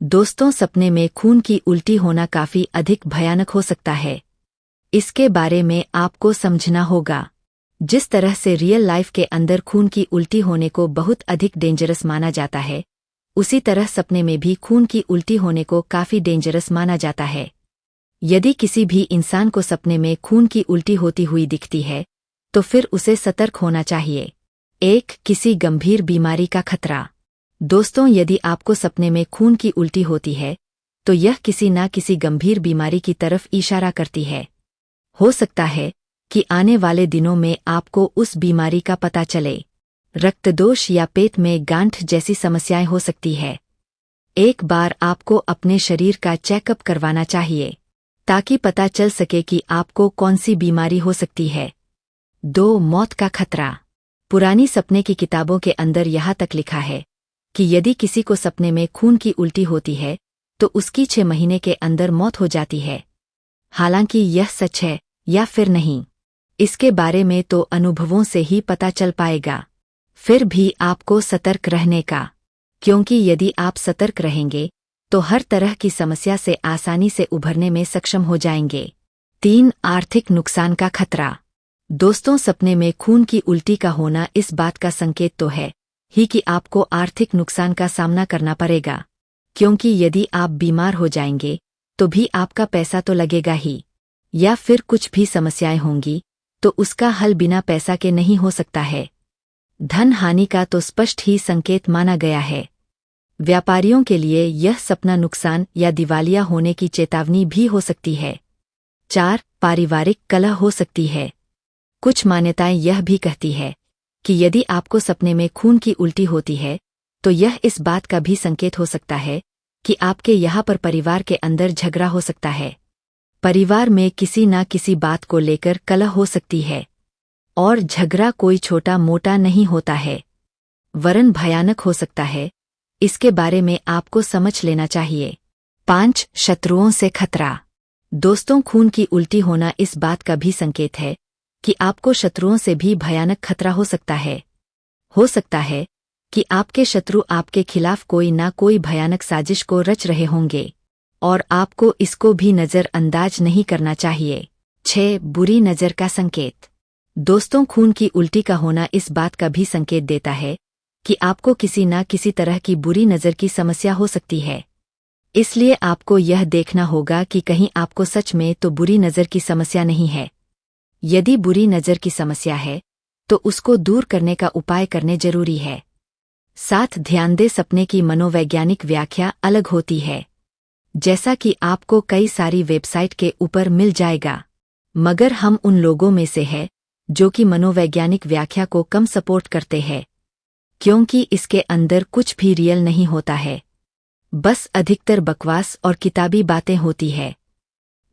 दोस्तों, सपने में खून की उल्टी होना काफी अधिक भयानक हो सकता है। इसके बारे में आपको समझना होगा। जिस तरह से रियल लाइफ के अंदर खून की उल्टी होने को बहुत अधिक डेंजरस माना जाता है, उसी तरह सपने में भी खून की उल्टी होने को काफी डेंजरस माना जाता है। यदि किसी भी इंसान को सपने में खून की उल्टी होती हुई दिखती है, तो फिर उसे सतर्क होना चाहिए। 1. किसी गंभीर बीमारी का खतरा। दोस्तों, यदि आपको सपने में खून की उल्टी होती है, तो यह किसी न किसी गंभीर बीमारी की तरफ इशारा करती है। हो सकता है कि आने वाले दिनों में आपको उस बीमारी का पता चले। रक्तदोष या पेट में गांठ जैसी समस्याएं हो सकती है। एक बार आपको अपने शरीर का चेकअप करवाना चाहिए, ताकि पता चल सके कि आपको कौन सी बीमारी हो सकती है। 2. मौत का खतरा। पुरानी सपने की किताबों के अंदर यहाँ तक लिखा है कि यदि किसी को सपने में खून की उल्टी होती है, तो उसकी 6 महीने के अंदर मौत हो जाती है। हालांकि यह सच है या फिर नहीं, इसके बारे में तो अनुभवों से ही पता चल पाएगा। फिर भी आपको सतर्क रहने का, क्योंकि यदि आप सतर्क रहेंगे तो हर तरह की समस्या से आसानी से उभरने में सक्षम हो जाएंगे। 3. आर्थिक नुकसान का खतरा। दोस्तों, सपने में खून की उल्टी का होना इस बात का संकेत तो है ही कि आपको आर्थिक नुकसान का सामना करना पड़ेगा, क्योंकि यदि आप बीमार हो जाएंगे तो भी आपका पैसा तो लगेगा ही, या फिर कुछ भी समस्याएं होंगी तो उसका हल बिना पैसा के नहीं हो सकता है। धन हानि का तो स्पष्ट ही संकेत माना गया है। व्यापारियों के लिए यह सपना नुकसान या दिवालिया होने की चेतावनी भी हो सकती है। 4. पारिवारिक कलह हो सकती है। कुछ मान्यताएं यह भी कहती है कि यदि आपको सपने में खून की उल्टी होती है, तो यह इस बात का भी संकेत हो सकता है कि आपके यहाँ पर परिवार के अंदर झगड़ा हो सकता है। परिवार में किसी न किसी बात को लेकर कलह हो सकती है, और झगड़ा कोई छोटा मोटा नहीं होता है, वरन भयानक हो सकता है। इसके बारे में आपको समझ लेना चाहिए। 5. शत्रुओं से खतरा। दोस्तों, खून की उल्टी होना इस बात का भी संकेत है कि आपको शत्रुओं से भी भयानक खतरा हो सकता है। हो सकता है कि आपके शत्रु आपके खिलाफ कोई ना कोई भयानक साजिश को रच रहे होंगे, और आपको इसको भी नजरअंदाज नहीं करना चाहिए। 6. बुरी नज़र का संकेत। दोस्तों, खून की उल्टी का होना इस बात का भी संकेत देता है कि आपको किसी न किसी तरह की बुरी नज़र की समस्या हो सकती है। इसलिए आपको यह देखना होगा कि कहीं आपको सच में तो बुरी नज़र की समस्या नहीं है। यदि बुरी नज़र की समस्या है, तो उसको दूर करने का उपाय करने जरूरी है। 7. ध्यान दे, सपने की मनोवैज्ञानिक व्याख्या अलग होती है, जैसा कि आपको कई सारी वेबसाइट के ऊपर मिल जाएगा, मगर हम उन लोगों में से हैं जो कि मनोवैज्ञानिक व्याख्या को कम सपोर्ट करते हैं, क्योंकि इसके अंदर कुछ भी रियल नहीं होता है, बस अधिकतर बकवास और किताबी बातें होती है,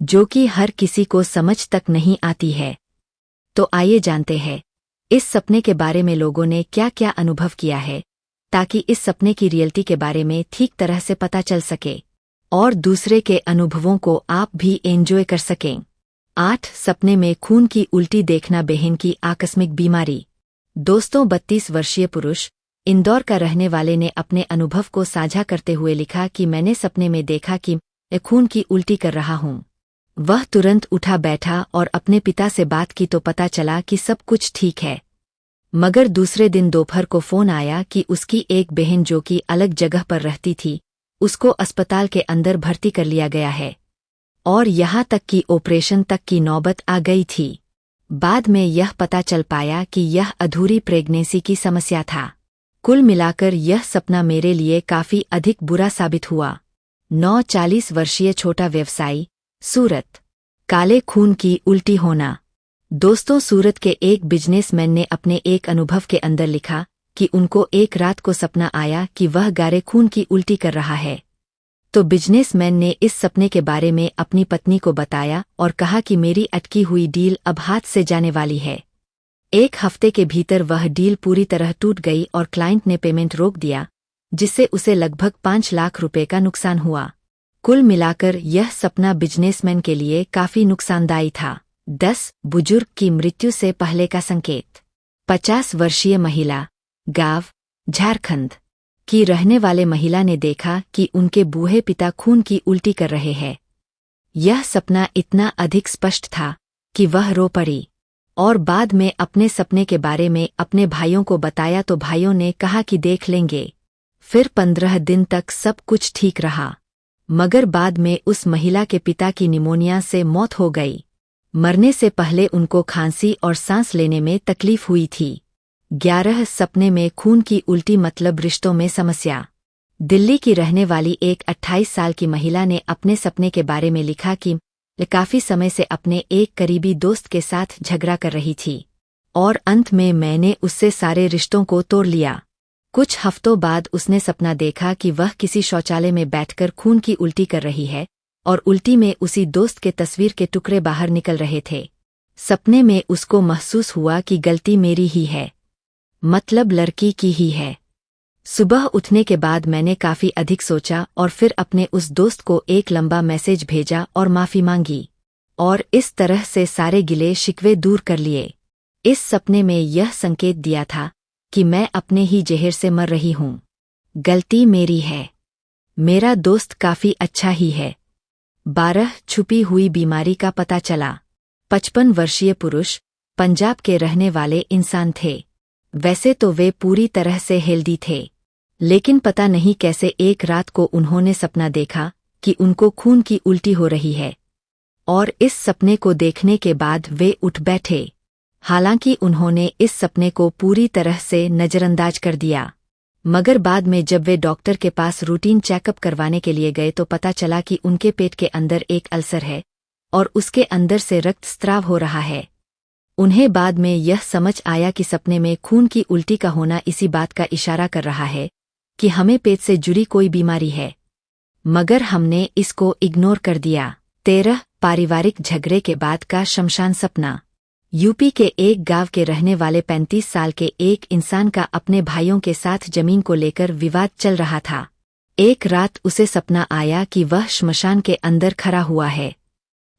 जो कि हर किसी को समझ तक नहीं आती है। तो आइए जानते हैं इस सपने के बारे में लोगों ने क्या क्या अनुभव किया है, ताकि इस सपने की रियलिटी के बारे में ठीक तरह से पता चल सके और दूसरे के अनुभवों को आप भी एंजॉय कर सकें। 8. सपने में खून की उल्टी देखना बहन की आकस्मिक बीमारी। दोस्तों, 32 वर्षीय पुरुष इंदौर का रहने वाले ने अपने अनुभव को साझा करते हुए लिखा कि मैंने सपने में देखा कि मैं खून की उल्टी कर रहा हूँ। वह तुरंत उठा बैठा और अपने पिता से बात की तो पता चला कि सब कुछ ठीक है, मगर दूसरे दिन दोपहर को फोन आया कि उसकी एक बहन जो कि अलग जगह पर रहती थी, उसको अस्पताल के अंदर भर्ती कर लिया गया है, और यहाँ तक कि ऑपरेशन तक की नौबत आ गई थी। बाद में यह पता चल पाया कि यह अधूरी प्रेगनेंसी की समस्या था। कुल मिलाकर यह सपना मेरे लिए काफी अधिक बुरा साबित हुआ। 9. 40 वर्षीय छोटा व्यवसायी, सूरत। काले खून की उल्टी होना। दोस्तों, सूरत के एक बिजनेसमैन ने अपने एक अनुभव के अंदर लिखा कि उनको एक रात को सपना आया कि वह गारे खून की उल्टी कर रहा है। तो बिजनेसमैन ने इस सपने के बारे में अपनी पत्नी को बताया और कहा कि मेरी अटकी हुई डील अब हाथ से जाने वाली है। 1 हफ्ते के भीतर वह डील पूरी तरह टूट गई और क्लाइंट ने पेमेंट रोक दिया, जिससे उसे लगभग 5 लाख रुपए का नुकसान हुआ। कुल मिलाकर यह सपना बिजनेसमैन के लिए काफी नुकसानदायी था। 10. बुजुर्ग की मृत्यु से पहले का संकेत। 50 वर्षीय महिला, गांव झारखंड। की रहने वाले महिला ने देखा कि उनके बूढ़े पिता खून की उल्टी कर रहे हैं। यह सपना इतना अधिक स्पष्ट था कि वह रो पड़ी और बाद में अपने सपने के बारे में अपने भाइयों को बताया तो भाइयों ने कहा कि देख लेंगे। फिर 15 दिन तक सब कुछ ठीक रहा, मगर बाद में उस महिला के पिता की निमोनिया से मौत हो गई। मरने से पहले उनको खांसी और सांस लेने में तकलीफ हुई थी। 11 सपने में खून की उल्टी मतलब रिश्तों में समस्या। दिल्ली की रहने वाली एक 28 साल की महिला ने अपने सपने के बारे में लिखा कि काफी समय से अपने एक करीबी दोस्त के साथ झगड़ा कर रही थी और अंत में मैंने उससे सारे रिश्तों को तोड़ लिया। कुछ हफ्तों बाद उसने सपना देखा कि वह किसी शौचालय में बैठकर खून की उल्टी कर रही है और उल्टी में उसी दोस्त के तस्वीर के टुकड़े बाहर निकल रहे थे। सपने में उसको महसूस हुआ कि गलती मेरी ही है, मतलब लड़की की ही है। सुबह उठने के बाद मैंने काफी अधिक सोचा और फिर अपने उस दोस्त को एक लंबा मैसेज भेजा और माफी मांगी और इस तरह से सारे गिले शिकवे दूर कर लिए। इस सपने में यह संकेत दिया था कि मैं अपने ही जहर से मर रही हूँ, गलती मेरी है, मेरा दोस्त काफी अच्छा ही है। 12 छुपी हुई बीमारी का पता चला। 55 वर्षीय पुरुष पंजाब के रहने वाले इंसान थे। वैसे तो वे पूरी तरह से हेल्दी थे, लेकिन पता नहीं कैसे एक रात को उन्होंने सपना देखा कि उनको खून की उल्टी हो रही है और इस सपने को देखने के बाद वे उठ बैठे। हालांकि उन्होंने इस सपने को पूरी तरह से नजरअंदाज कर दिया, मगर बाद में जब वे डॉक्टर के पास रूटीन चेकअप करवाने के लिए गए तो पता चला कि उनके पेट के अंदर एक अल्सर है और उसके अंदर से रक्तस्राव हो रहा है। उन्हें बाद में यह समझ आया कि सपने में खून की उल्टी का होना इसी बात का इशारा कर रहा है कि हमें पेट से जुड़ी कोई बीमारी है, मगर हमने इसको इग्नोर कर दिया। 13 पारिवारिक झगड़े के बाद का शमशान सपना। यूपी के एक गांव के रहने वाले 35 साल के एक इंसान का अपने भाइयों के साथ जमीन को लेकर विवाद चल रहा था। एक रात उसे सपना आया कि वह श्मशान के अंदर खड़ा हुआ है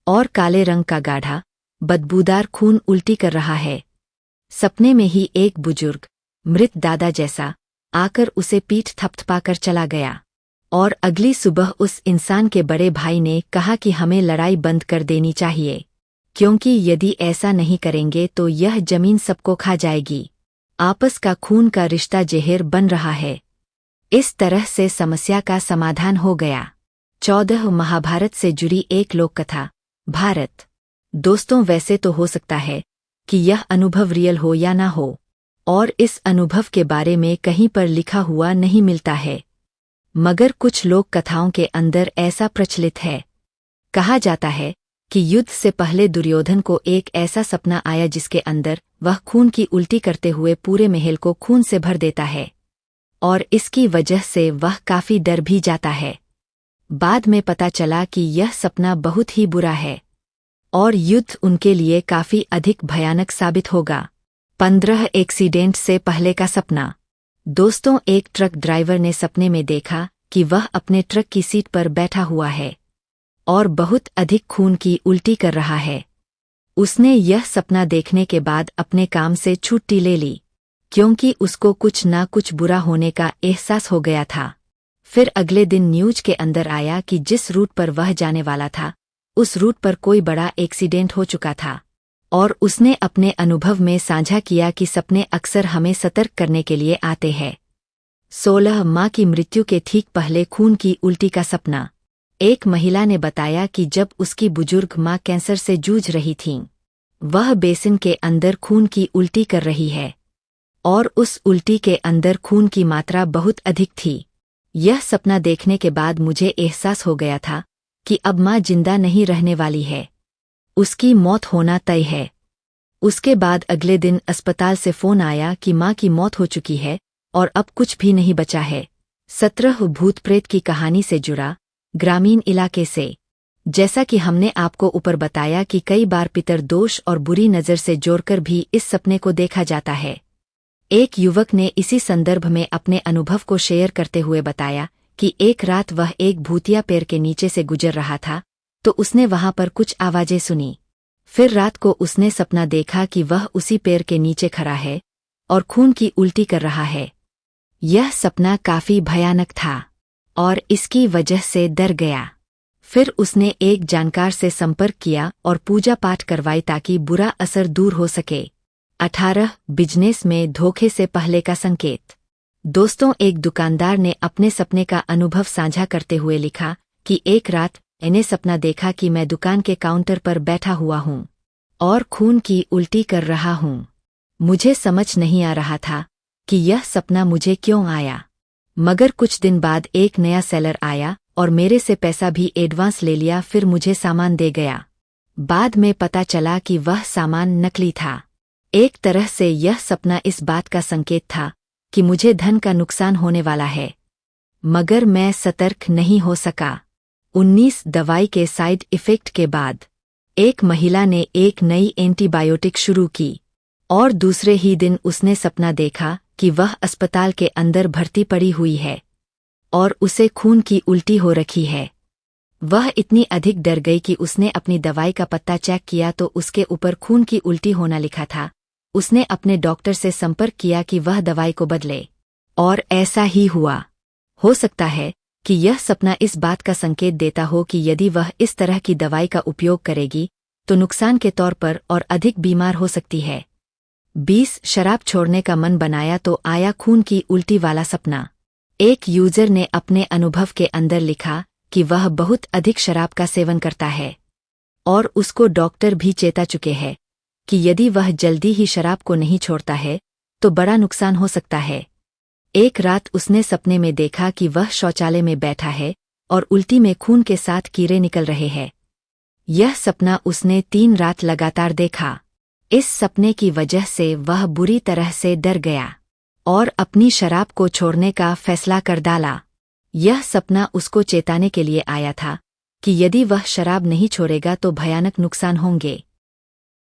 और काले रंग का गाढ़ा बदबूदार खून उल्टी कर रहा है। सपने में ही एक बुजुर्ग मृत दादा जैसा आकर उसे पीठ थपथपाकर चला गया और अगली सुबह उस इंसान के बड़े भाई ने कहा कि हमें लड़ाई बंद कर देनी चाहिए, क्योंकि यदि ऐसा नहीं करेंगे तो यह जमीन सबको खा जाएगी। आपस का खून का रिश्ता जहर बन रहा है। इस तरह से समस्या का समाधान हो गया। 14 महाभारत से जुड़ी एक लोक कथा। भारत। दोस्तों, वैसे तो हो सकता है कि यह अनुभव रियल हो या ना हो, और इस अनुभव के बारे में कहीं पर लिखा हुआ नहीं मिलता है, मगर कुछ लोक कथाओं के अंदर ऐसा प्रचलित है। कहा जाता है कि युद्ध से पहले दुर्योधन को एक ऐसा सपना आया जिसके अंदर वह खून की उल्टी करते हुए पूरे महल को खून से भर देता है और इसकी वजह से वह काफी डर भी जाता है। बाद में पता चला कि यह सपना बहुत ही बुरा है और युद्ध उनके लिए काफी अधिक भयानक साबित होगा। 15 एक्सीडेंट से पहले का सपना। दोस्तों, एक ट्रक ड्राइवर ने सपने में देखा कि वह अपने ट्रक की सीट पर बैठा हुआ है और बहुत अधिक खून की उल्टी कर रहा है। उसने यह सपना देखने के बाद अपने काम से छुट्टी ले ली, क्योंकि उसको कुछ ना कुछ बुरा होने का एहसास हो गया था। फिर अगले दिन न्यूज के अंदर आया कि जिस रूट पर वह जाने वाला था उस रूट पर कोई बड़ा एक्सीडेंट हो चुका था और उसने अपने अनुभव में साझा किया कि सपने अक्सर हमें सतर्क करने के लिए आते हैं। 16 मां की मृत्यु के ठीक पहले खून की उल्टी का सपना। एक महिला ने बताया कि जब उसकी बुजुर्ग मां कैंसर से जूझ रही थीं, वह बेसिन के अंदर खून की उल्टी कर रही है और उस उल्टी के अंदर खून की मात्रा बहुत अधिक थी। यह सपना देखने के बाद मुझे एहसास हो गया था कि अब मां जिंदा नहीं रहने वाली है, उसकी मौत होना तय है। उसके बाद अगले दिन अस्पताल से फोन आया कि मां की मौत हो चुकी है और अब कुछ भी नहीं बचा है। 17 भूत प्रेत की कहानी से जुड़ा। ग्रामीण इलाके से। जैसा कि हमने आपको ऊपर बताया कि कई बार पितर दोष और बुरी नज़र से जोड़कर भी इस सपने को देखा जाता है। एक युवक ने इसी संदर्भ में अपने अनुभव को शेयर करते हुए बताया कि एक रात वह एक भूतिया पेड़ के नीचे से गुजर रहा था तो उसने वहां पर कुछ आवाजें सुनी। फिर रात को उसने सपना देखा कि वह उसी पेड़ के नीचे खड़ा है और खून की उल्टी कर रहा है। यह सपना काफी भयानक था और इसकी वजह से डर गया। फिर उसने एक जानकार से संपर्क किया और पूजा पाठ करवाई ताकि बुरा असर दूर हो सके। 18 बिजनेस में धोखे से पहले का संकेत। दोस्तों, एक दुकानदार ने अपने सपने का अनुभव साझा करते हुए लिखा कि एक रात मैंने सपना देखा कि मैं दुकान के काउंटर पर बैठा हुआ हूँ और खून की उल्टी कर रहा हूँ। मुझे समझ नहीं आ रहा था कि यह सपना मुझे क्यों आया, मगर कुछ दिन बाद एक नया सेलर आया और मेरे से पैसा भी एडवांस ले लिया, फिर मुझे सामान दे गया। बाद में पता चला कि वह सामान नकली था। एक तरह से यह सपना इस बात का संकेत था कि मुझे धन का नुकसान होने वाला है, मगर मैं सतर्क नहीं हो सका। 19 दवाई के साइड इफेक्ट के बाद एक महिला ने एक नई एंटीबायोटिक शुरू की और दूसरे ही दिन उसने सपना देखा कि वह अस्पताल के अंदर भर्ती पड़ी हुई है और उसे खून की उल्टी हो रखी है। वह इतनी अधिक डर गई कि उसने अपनी दवाई का पत्ता चेक किया तो उसके ऊपर खून की उल्टी होना लिखा था। उसने अपने डॉक्टर से संपर्क किया कि वह दवाई को बदले और ऐसा ही हुआ। हो सकता है कि यह सपना इस बात का संकेत देता हो कि यदि वह इस तरह की दवाई का उपयोग करेगी तो नुकसान के तौर पर और अधिक बीमार हो सकती है। 20 शराब छोड़ने का मन बनाया तो आया खून की उल्टी वाला सपना। एक यूजर ने अपने अनुभव के अंदर लिखा कि वह बहुत अधिक शराब का सेवन करता है और उसको डॉक्टर भी चेता चुके हैं कि यदि वह जल्दी ही शराब को नहीं छोड़ता है तो बड़ा नुकसान हो सकता है। एक रात उसने सपने में देखा कि वह शौचालय में बैठा है और उल्टी में खून के साथ कीड़े निकल रहे हैं। यह सपना उसने 3 रात लगातार देखा। इस सपने की वजह से वह बुरी तरह से डर गया और अपनी शराब को छोड़ने का फैसला कर डाला। यह सपना उसको चेताने के लिए आया था कि यदि वह शराब नहीं छोड़ेगा तो भयानक नुकसान होंगे।